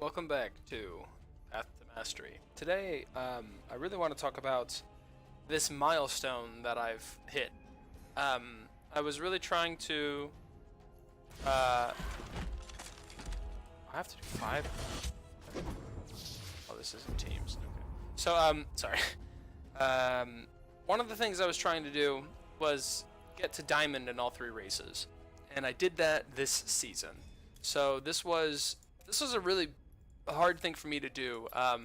Welcome back to Path to Mastery. Today, I really want to talk about this milestone that I've hit. I was really trying to. I have to do 5. Oh, this isn't teams. Okay. So, sorry. One of the things I was trying to do was get to diamond in all 3 races, and I did that this season. So this was a really hard thing for me to do. I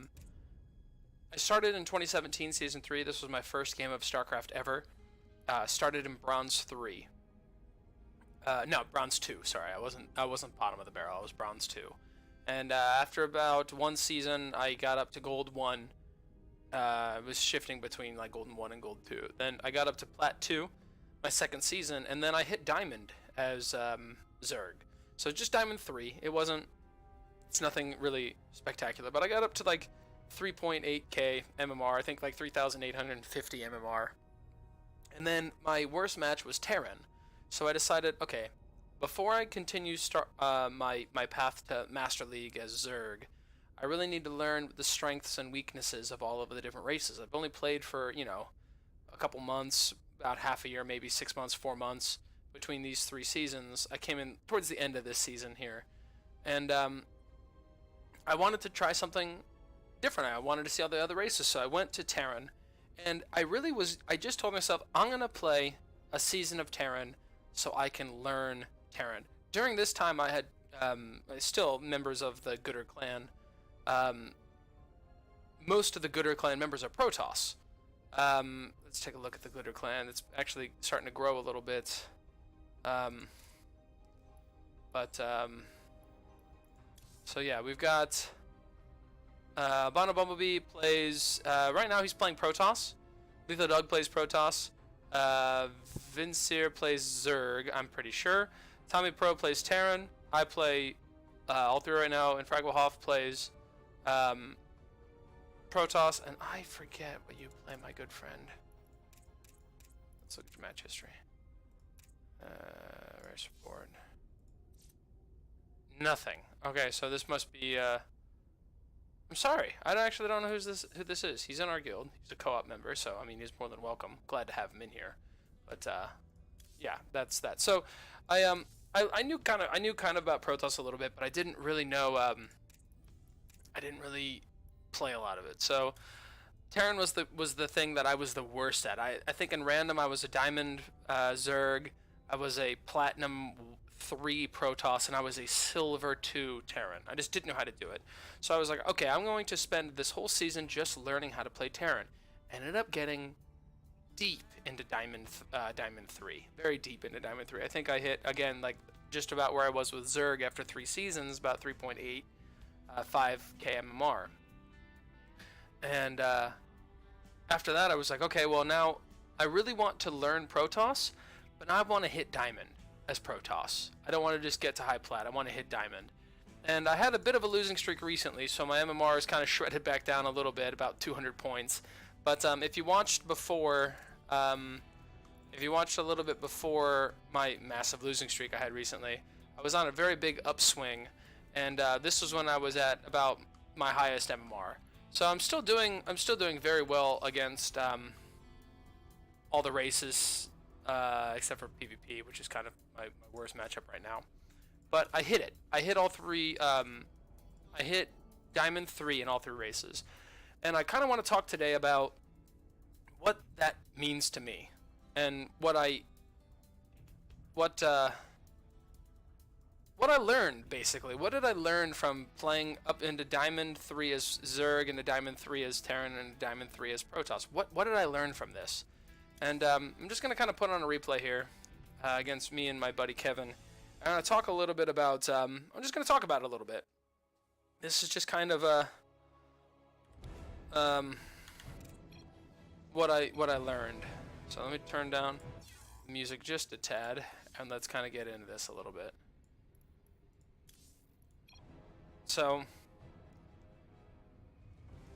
started in 2017 season 3. This was my first game of StarCraft ever. Started in bronze 3. No, bronze 2. Sorry, I wasn't bottom of the barrel. I was bronze 2. And after about 1 season, I got up to gold 1. I was shifting between like golden 1 and gold 2. Then I got up to plat 2, my second season, and then I hit diamond as Zerg. So just diamond 3. It's nothing really spectacular, but I got up to like 3.8k MMR, I think like 3,850 MMR. And then my worst match was Terran. So I decided, okay, before I continue my path to Master League as Zerg, I really need to learn the strengths and weaknesses of all of the different races. I've only played for, a couple months, about half a year, maybe 6 months, 4 months between these 3 seasons. I came in towards the end of this season here, and I wanted to try something different. I wanted to see all the other races, so I went to Terran, and I just told myself, I'm going to play a season of Terran so I can learn Terran. During this time, I had still members of the Gooder clan. Most of the Gooder clan members are Protoss. Let's take a look at the Gooder clan. It's actually starting to grow a little bit. So yeah, we've got Bono Bumblebee plays, right now he's playing Protoss. Lethal Dog plays Protoss. Vincere plays Zerg, I'm pretty sure. Tommy Pro plays Terran. I play all 3 right now, and Fraglehoff plays Protoss, and I forget what you play, my good friend. Let's look at your match history. Rare support. Nothing. Okay, so this must be. I'm sorry, I actually don't know who this is. He's in our guild. He's a co-op member, so I mean he's more than welcome. Glad to have him in here. But yeah, that's that. So I knew kind of about Protoss a little bit, but I didn't really know. I didn't really play a lot of it. So Terran was the thing that I was the worst at. I think in random I was a diamond Zerg. I was a platinum 3 Protoss, and I was a silver 2 Terran. I just didn't know how to do it. So I was like, okay, I'm going to spend this whole season just learning how to play Terran. Ended up getting deep into diamond 3. Very deep into diamond 3. I think I hit, again, like just about where I was with Zerg after 3 seasons, about 3.8, 5k MMR. And after that, I was like, okay, well now I really want to learn Protoss, but now I want to hit diamond as Protoss. I don't want to just get to high plat. I want to hit diamond. And I had a bit of a losing streak recently, so my MMR is kind of shredded back down a little bit, about 200 points. But if you watched before, if you watched a little bit before my massive losing streak I had recently, I was on a very big upswing, and this was when I was at about my highest MMR. So I'm still doing very well against all the races, except for PvP, which is kind of my worst matchup right now. But I hit it. I hit all 3. I hit diamond 3 in all 3 races, and I kind of want to talk today about what that means to me and what I learned, basically. What did I learn from playing up into diamond 3 as Zerg, into diamond 3 as Terran, and diamond 3 as Protoss? What did I learn from this? And I'm just going to kind of put on a replay here against me and my buddy Kevin. I'm going to talk a little bit about, I'm just going to talk about it a little bit. This is just kind of what I learned. So let me turn down the music just a tad, and let's kind of get into this a little bit. So,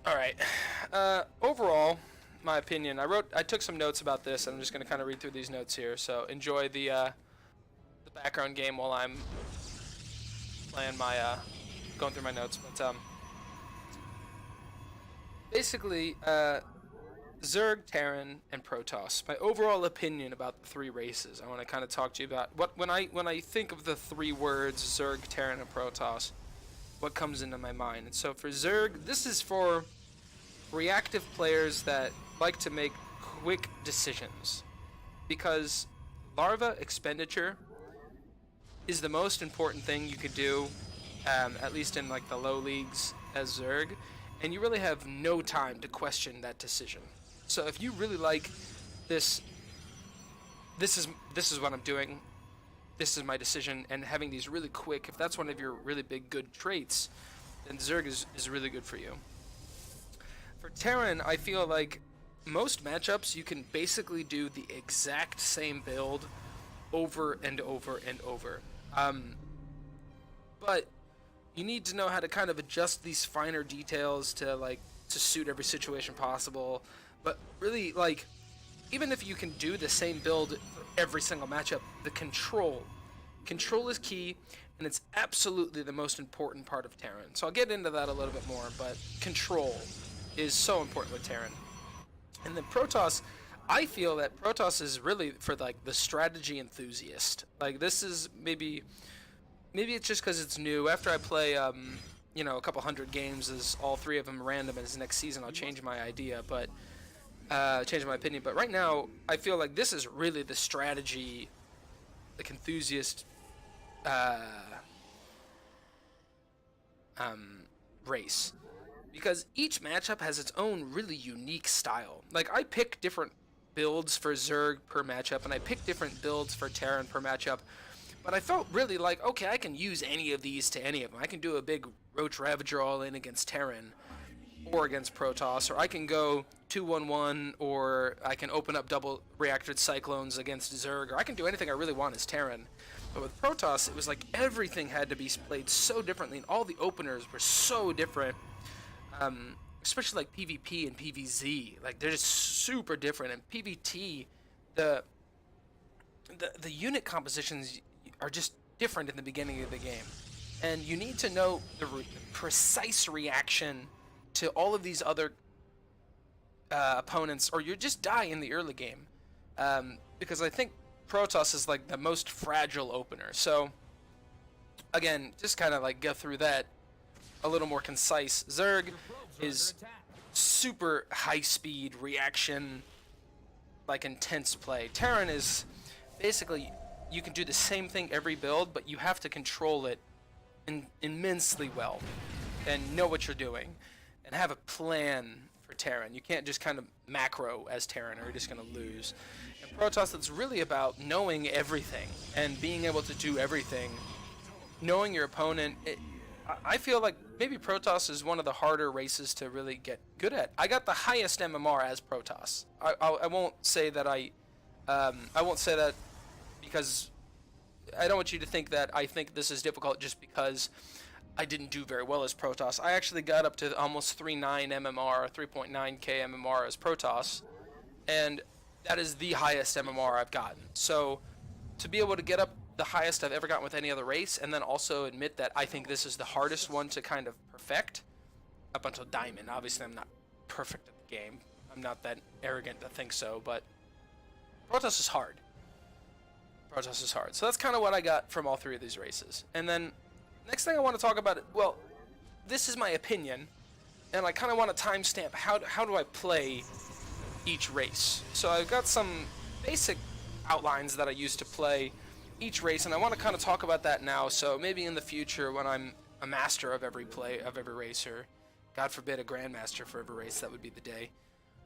alright, overall, my opinion, I took some notes about this, and I'm just going to kind of read through these notes here, so enjoy the background game while I'm playing my going through my notes, but basically, Zerg, Terran, and Protoss. My overall opinion about the three races. I want to kind of talk to you about what when I think of the three words Zerg, Terran, and Protoss, what comes into my mind. And so for Zerg, this is for reactive players that like to make quick decisions, because larva expenditure is the most important thing you could do, at least in like the low leagues as Zerg, and you really have no time to question that decision. So if you really like this is what I'm doing, this is my decision, and having these really quick, if that's one of your really big good traits, then Zerg is really good for you. For Terran, I feel like most matchups you can basically do the exact same build over and over and over. But you need to know how to kind of adjust these finer details to suit every situation possible. But really, like, even if you can do the same build for every single matchup, the control is key, and it's absolutely the most important part of Terran. So I'll get into that a little bit more, but control is so important with Terran. And then Protoss, I feel that Protoss is really for like the strategy enthusiast. Like, this is maybe it's just because it's new. After I play a couple hundred games, as all three of them random, as next season I'll change my idea, but change my opinion. But right now, I feel like this is really the strategy, like enthusiast race, because each matchup has its own really unique style. Like, I pick different builds for Zerg per matchup, and I pick different builds for Terran per matchup. But I felt really like, okay, I can use any of these to any of them. I can do a big Roach Ravager all in against Terran or against Protoss, or I can go 2-1-1, or I can open up double reactored Cyclones against Zerg, or I can do anything I really want as Terran. But with Protoss, it was like everything had to be played so differently, and all the openers were so different. Especially like PvP and PvZ, like they're just super different. And PvT, the unit compositions are just different in the beginning of the game, and you need to know the precise reaction to all of these other opponents, or you just die in the early game. Because I think Protoss is like the most fragile opener. So again, just kind of like go through that a little more concise. Zerg is super high speed reaction, like intense play. Terran is basically, you can do the same thing every build, but you have to control it immensely well and know what you're doing and have a plan for Terran. You can't just kind of macro as Terran, or you're just going to lose. And Protoss, it's really about knowing everything and being able to do everything, knowing your opponent. I feel like maybe Protoss is one of the harder races to really get good at. I got the highest MMR as Protoss. I won't say that I won't say that because I don't want you to think that I think this is difficult just because I didn't do very well as Protoss. I actually got up to almost 3.9 MMR, 3.9k MMR as Protoss, and that is the highest MMR I've gotten. So to be able to get up the highest I've ever gotten with any other race, and then also admit that I think this is the hardest one to kind of perfect up until Diamond. Obviously, I'm not perfect at the game. I'm not that arrogant to think so, but Protoss is hard. Protoss is hard. So that's kind of what I got from all three of these races. And then next thing I want to talk about, well, this is my opinion, and I kind of want to timestamp how do I play each race. So I've got some basic outlines that I used to play each race, and I want to kind of talk about that now. So maybe in the future, when I'm a master of every play of every race, or God forbid a grandmaster for every race, that would be the day,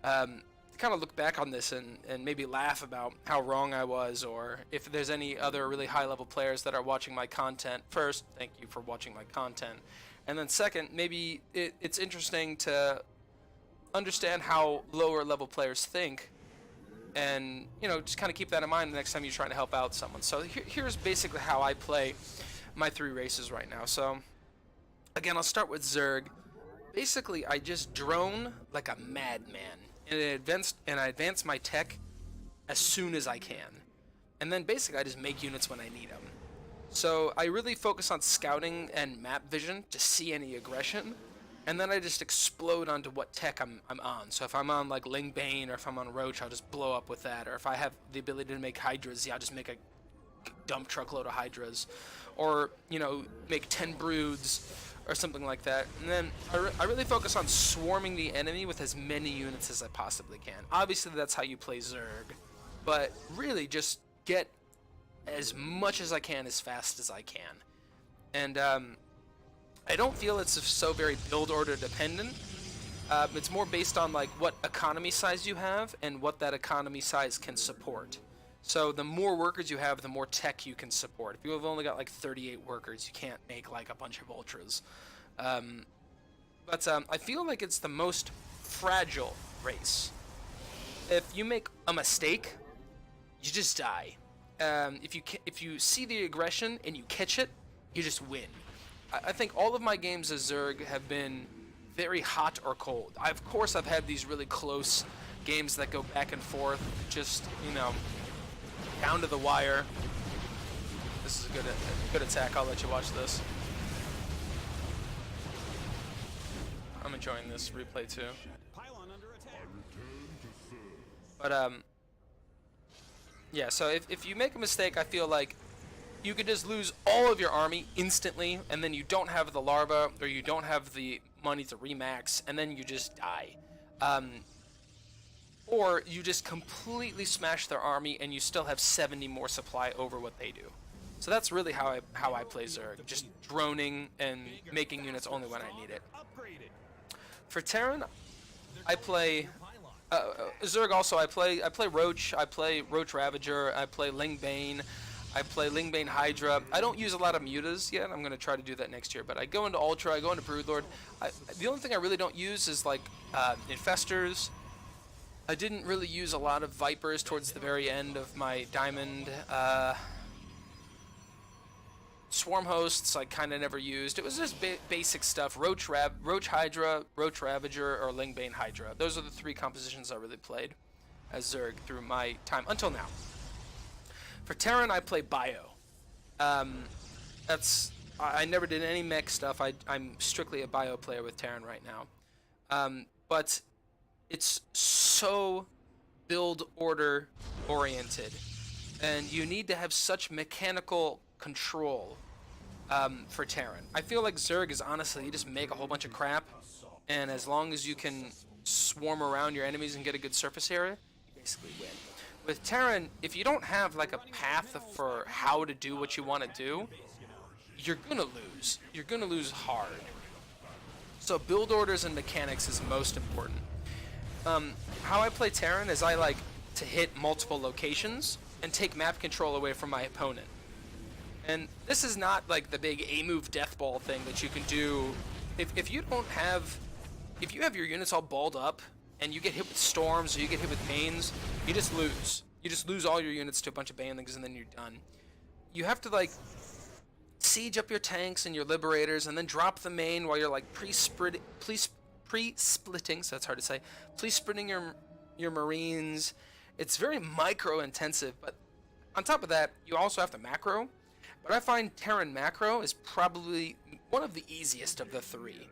kind of look back on this and maybe laugh about how wrong I was, or if there's any other really high level players that are watching my content. First, thank you for watching my content, and then second, maybe it's interesting to understand how lower level players think, and just kind of keep that in mind the next time you're trying to help out someone. So here's basically how I play my three races right now. So again, I'll start with Zerg. Basically, I just drone like a madman, and I advance my tech as soon as I can, and then basically I just make units when I need them. So I really focus on scouting and map vision to see any aggression, and then I just explode onto what tech I'm on. So if I'm on like Ling Bane or if I'm on Roach, I'll just blow up with that. Or if I have the ability to make Hydras, yeah, I'll just make a dump truckload of Hydras, or make 10 broods or something like that. And then I really focus on swarming the enemy with as many units as I possibly can. Obviously that's how you play Zerg, but really just get as much as I can as fast as I can. And I don't feel it's so very build order dependent. It's more based on like what economy size you have and what that economy size can support. So the more workers you have, the more tech you can support. If you have only got like 38 workers, you can't make like a bunch of ultras. But I feel like it's the most fragile race. If you make a mistake, you just die. If you see the aggression and you catch it, you just win. I think all of my games as Zerg have been very hot or cold. Of course, I've had these really close games that go back and forth, just down to the wire. This is a good attack. I'll let you watch this. I'm enjoying this replay too. But yeah. So if you make a mistake, I feel like you could just lose all of your army instantly, and then you don't have the larva, or you don't have the money to remax, and then you just die. Or you just completely smash their army, and you still have 70 more supply over what they do. So that's really how I play Zerg, just droning and making units only when I need it. For Terran, I play Zerg. Also, I play Roach. I play Roach Ravager. I play Ling Bane. I play Ling Bane Hydra. I don't use a lot of mutas yet. I'm gonna try to do that next year. But I go into Ultra. I go into Broodlord. The only thing I really don't use is like Infestors. I didn't really use a lot of Vipers towards the very end of my Diamond. Swarm Hosts I kind of never used. It was just basic stuff. Roach Hydra, Roach Ravager, or Ling Bane Hydra. Those are the three compositions I really played as Zerg through my time until now. For Terran, I play Bio. I never did any mech stuff. I'm strictly a Bio player with Terran right now. But it's so build order oriented, and you need to have such mechanical control for Terran. I feel like Zerg is honestly, you just make a whole bunch of crap, and as long as you can swarm around your enemies and get a good surface area, you basically win. With Terran, if you don't have like a path for how to do what you want to do, you're gonna lose. You're gonna lose hard. So build orders and mechanics is most important. How I play Terran is I like to hit multiple locations and take map control away from my opponent. And this is not like the big A-move death ball thing that you can do. If you have your units all balled up and you get hit with storms or you get hit with banes, you just lose. You just lose all your units to a bunch of banelings and then you're done. You have to like siege up your tanks and your liberators and then drop the main while you're like pre-splitting, so that's hard to say, pre-splitting your marines. It's very micro intensive, but on top of that, you also have to macro. But I find Terran macro is probably one of the easiest of the three.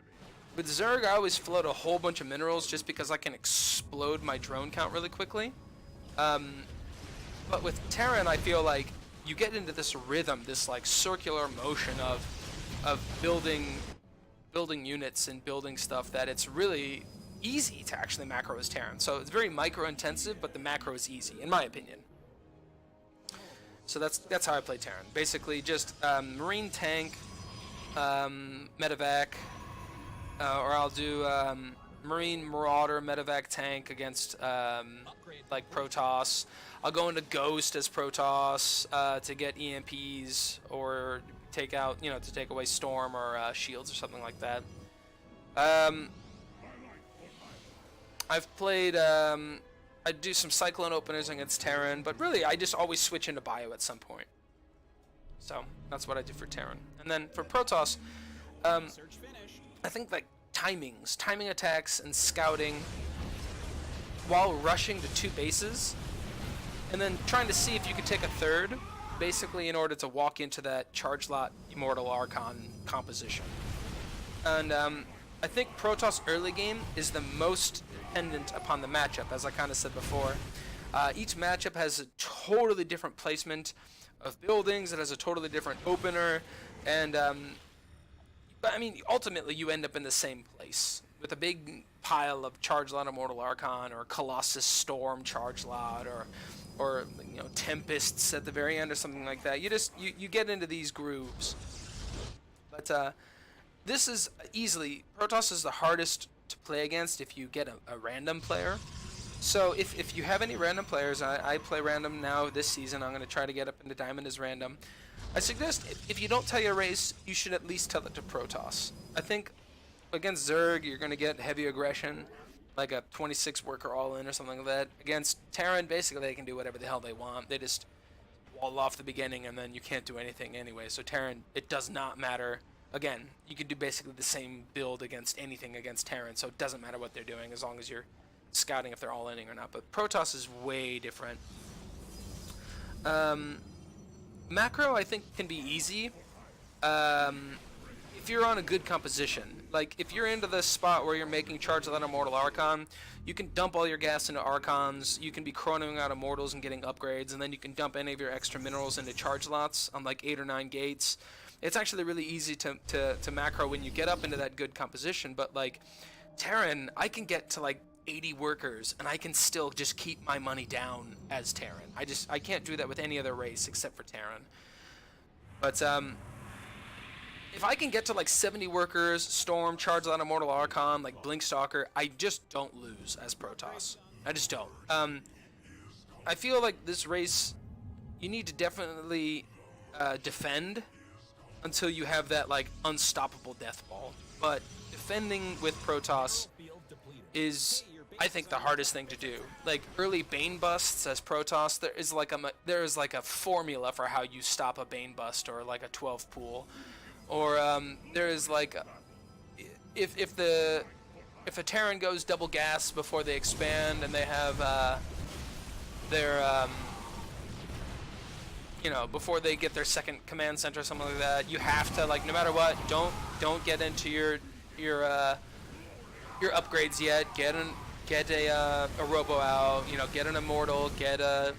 With Zerg, I always float a whole bunch of minerals just because I can explode my drone count really quickly. But with Terran, I feel like you get into this rhythm, this like circular motion of building units and building stuff, that it's really easy to actually macro as Terran. So it's very micro intensive, but the macro is easy, in my opinion. So that's how I play Terran. Basically, just Marine tank, medevac, or I'll do Marine Marauder medevac tank against like Protoss. I'll go into Ghost as Protoss to get EMPs or take out, to take away Storm or shields or something like that. I've played. I do some Cyclone openers against Terran, but really I just always switch into Bio at some point. So that's what I do for Terran. And then for Protoss, I think like timing attacks and scouting while rushing to two bases, and then trying to see if you could take a third basically in order to walk into that Charge Lot Immortal Archon composition. And I think Protoss early game is the most dependent upon the matchup, as I kind of said before. Each matchup has a totally different placement of buildings. It has a totally different opener, and but I mean, ultimately you end up in the same place with a big pile of Charge Lot Immortal Archon or Colossus Storm Charge Lot or you know, Tempests at the very end or something like that. You get into these grooves. But this is easily, Protoss is the hardest to play against if you get a random player. So if you have any random players, I play random now this season. I'm going to try to get up into Diamond as random. I suggest if you don't tell your race, you should at least tell it to Protoss. I think against Zerg, you're going to get heavy aggression, like a 26 worker all-in or something like that. Against Terran, basically they can do whatever the hell they want. They just wall off the beginning and then you can't do anything anyway. So Terran, it does not matter. Again, you can do basically the same build against anything against Terran, so it doesn't matter what they're doing as long as you're scouting if they're all-inning or not. But Protoss is way different. Macro, I think, can be easy if you're on a good composition. Like, if you're into this spot where you're making Charge Lot Immortal Archon, you can dump all your gas into Archons, you can be chronoing out Immortals and getting upgrades, and then you can dump any of your extra minerals into Charge Lots on like 8 or 9 gates. It's actually really easy to macro when you get up into that good composition, but like Terran, I can get to like 80 workers and I can still just keep my money down as Terran. I can't do that with any other race except for Terran. But if I can get to like 70 workers, Storm, Charge Lot Immortal Archon, like Blinkstalker, I just don't lose as Protoss. I just don't. I feel like this race, you need to definitely defend until you have that like unstoppable death ball. But defending with Protoss is, I think, the hardest thing to do. Like early Bane busts as Protoss, there is like a formula for how you stop a Bane bust or like a 12 pool, or there is like if a Terran goes double gas before they expand and they have their you know, before they get their second command center or something like that, you have to, like, no matter what, don't get into your upgrades yet. Get a robo out, you know, get an immortal, get a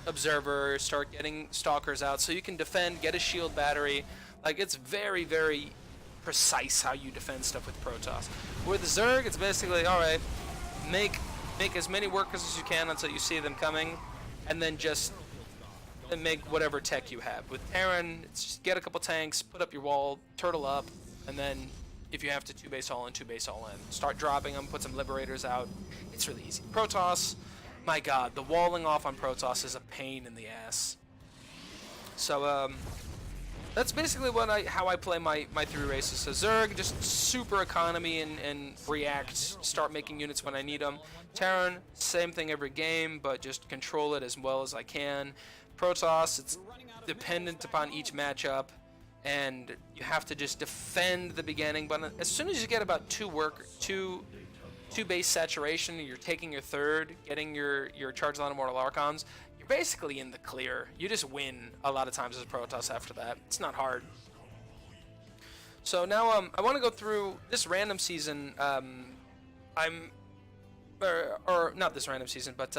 observer, start getting stalkers out so you can defend, get a shield battery. Like, it's very, very precise how you defend stuff with Protoss. With Zerg, it's basically, alright, make as many workers as you can until you see them coming, and then just make whatever tech you have. With Terran, it's just get a couple tanks, put up your wall, turtle up, and then if you have to 2-base all in, 2-base all in. Start dropping them, put some liberators out. It's really easy. Protoss, my god, the walling off on Protoss is a pain in the ass. So that's basically how I play my 3 races. So Zerg, just super economy and react, start making units when I need them. Terran, same thing every game, but just control it as well as I can. Protoss, it's dependent upon each matchup, and you have to just defend the beginning. But as soon as you get about 2 base saturation, you're taking your third, getting your Charge Lot Immortal Archons, you're basically in the clear. You just win a lot of times as Protoss after that. It's not hard. So now I want to go through this random season. Or not this random season, but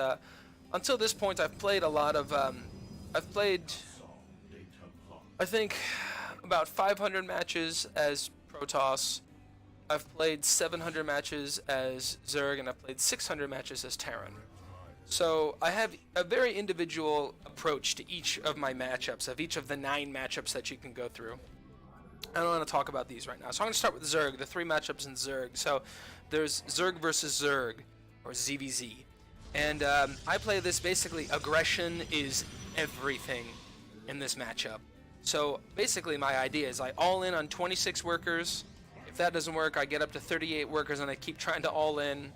until this point, I've played a lot of. I've played, I think, about 500 matches as Protoss. I've played 700 matches as Zerg, and I've played 600 matches as Terran. So I have a very individual approach to each of my matchups, of each of the 9 matchups that you can go through. I don't want to talk about these right now. So I'm going to start with Zerg, the 3 matchups in Zerg. So there's Zerg versus Zerg, or ZVZ. And I play this basically, aggression is everything in this matchup. So basically my idea is I all in on 26 workers. If that doesn't work, I get up to 38 workers and I keep trying to all in.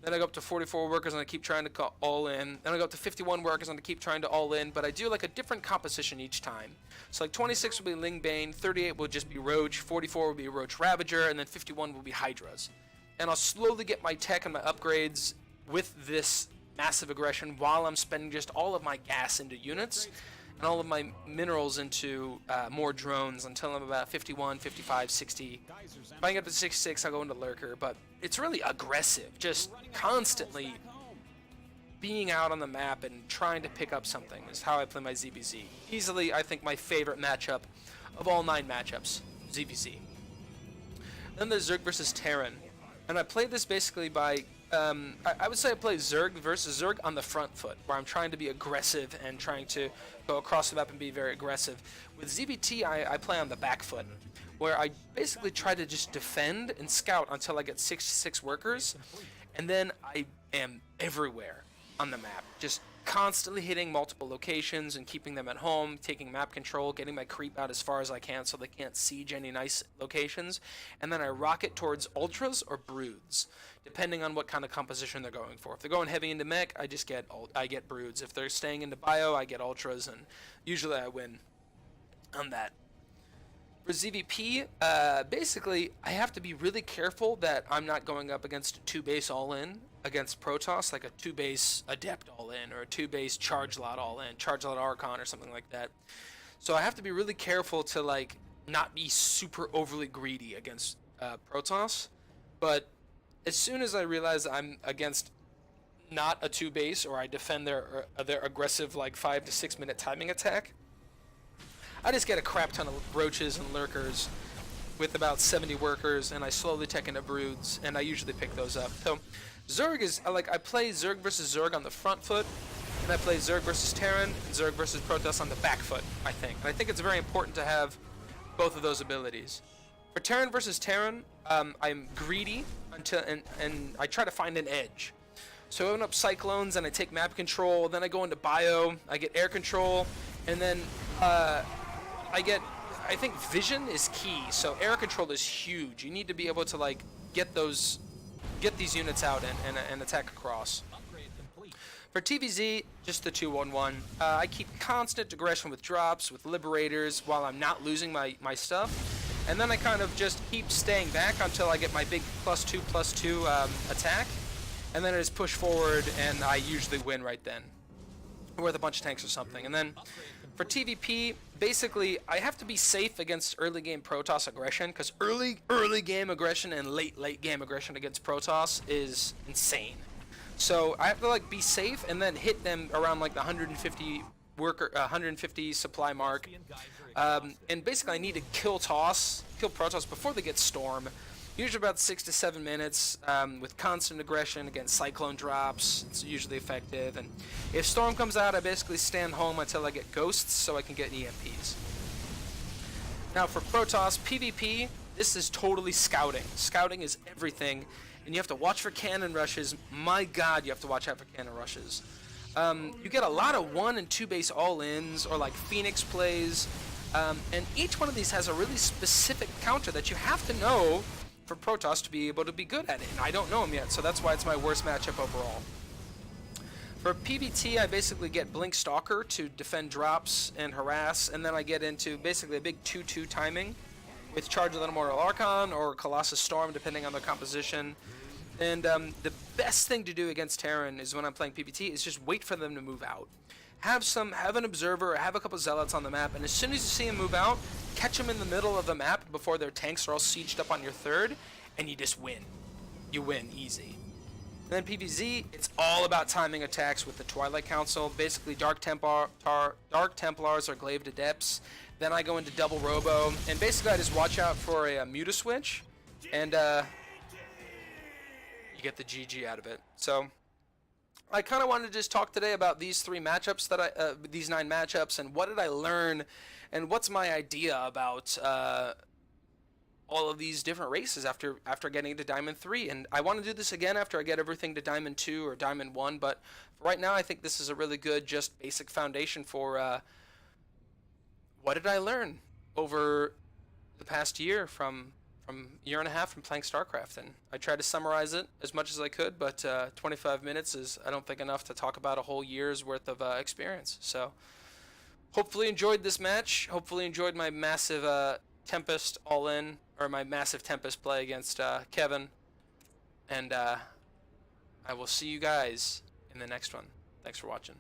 Then I go up to 44 workers and I keep trying to all in. Then I go up to 51 workers and I keep trying to all in. But I do like a different composition each time. So like 26 will be Ling Bane, 38 will just be Roach, 44 will be Roach Ravager, and then 51 will be Hydras. And I'll slowly get my tech and my upgrades with this massive aggression while I'm spending just all of my gas into units. and all of my minerals into more drones until I'm about 51, 55, 60. If I get up to 66, I'll go into Lurker, but it's really aggressive, just constantly being out on the map and trying to pick up something is how I play my ZVZ. Easily, I think, my favorite matchup of all 9 matchups, ZVZ. Then there's Zerg versus Terran, and I play this basically by, I would say I play Zerg versus Zerg on the front foot, where I'm trying to be aggressive and trying to go across the map and be very aggressive. With ZVT, I play on the back foot, where I basically try to just defend and scout until I get 66 workers, and then I am everywhere on the map, just constantly hitting multiple locations and keeping them at home, taking map control, getting my creep out as far as I can so they can't siege any nice locations, and then I rocket towards ultras or broods, depending on what kind of composition they're going for. If they're going heavy into mech, I get broods. If they're staying into bio, I get ultras, and usually I win on that. For ZVP, basically, I have to be really careful that I'm not going up against a 2-base all-in against Protoss, like a 2-base Adept all-in, or a 2-base Charge Lot all-in, Charge Lot Archon, or something like that. So I have to be really careful to, like, not be super overly greedy against Protoss. But as soon as I realize I'm against not a 2-base, or I defend their aggressive, like, 5 to 6 minute timing attack, I just get a crap ton of roaches and lurkers with about 70 workers, and I slowly tech into broods, and I usually pick those up. So Zerg is, like, I play Zerg versus Zerg on the front foot, and I play Zerg versus Terran and Zerg versus Protoss on the back foot, I think. And I think it's very important to have both of those abilities. For Terran versus Terran, I'm greedy until and I try to find an edge. So I open up Cyclones, and I take map control, then I go into bio, I get air control, and then I think vision is key, so air control is huge. You need to be able to, like, get these units out and attack across. For TVZ, just the 2-1-1. I keep constant aggression with drops, with liberators, while I'm not losing my stuff. And then I kind of just keep staying back until I get my big +2/+2 attack. And then I just push forward, and I usually win right then. Or with a bunch of tanks or something. And then for TVP, basically, I have to be safe against early game Protoss aggression, because early game aggression and late game aggression against Protoss is insane. So I have to, like, be safe and then hit them around, like, the 150 supply mark. And basically, I need to kill Protoss before they get Storm. Usually about 6 to 7 minutes, with constant aggression against Cyclone drops. It's usually effective. And if Storm comes out, I basically stand home until I get Ghosts so I can get EMPs. Now for Protoss, PvP, this is totally scouting. Scouting is everything, and you have to watch for cannon rushes. My god, you have to watch out for cannon rushes. You get a lot of 1 and 2 base all-ins, or like Phoenix plays, and each one of these has a really specific counter that you have to know for Protoss to be able to be good at it, and I don't know him yet, so that's why it's my worst matchup overall. For PvT, I basically get Blink Stalker to defend drops and harass, and then I get into basically a big 2-2 timing with Charge of the Immortal Archon or Colossus Storm, depending on the composition. And the best thing to do against Terran is when I'm playing PvT is just wait for them to move out. Have an observer, or have a couple zealots on the map, and as soon as you see them move out, catch them in the middle of the map before their tanks are all sieged up on your third, and you just win. You win easy. And then PvZ, it's all about timing attacks with the Twilight Council. Basically, Dark Templars or Glaive Adepts. Then I go into double Robo, and basically I just watch out for a Muta Switch, and you get the GG out of it. So I kind of wanted to just talk today about these 3 matchups these 9 matchups, and what did I learn, and what's my idea about all of these different races after getting to Diamond 3. And I want to do this again after I get everything to Diamond 2 or Diamond 1, but for right now I think this is a really good, just basic foundation for what did I learn over the past year from year and a half from playing StarCraft. And I tried to summarize it as much as I could, but 25 minutes is, I don't think, enough to talk about a whole year's worth of experience. So hopefully enjoyed this match. Hopefully enjoyed my massive Tempest all-in, or my massive Tempest play against Kevin. And I will see you guys in the next one. Thanks for watching.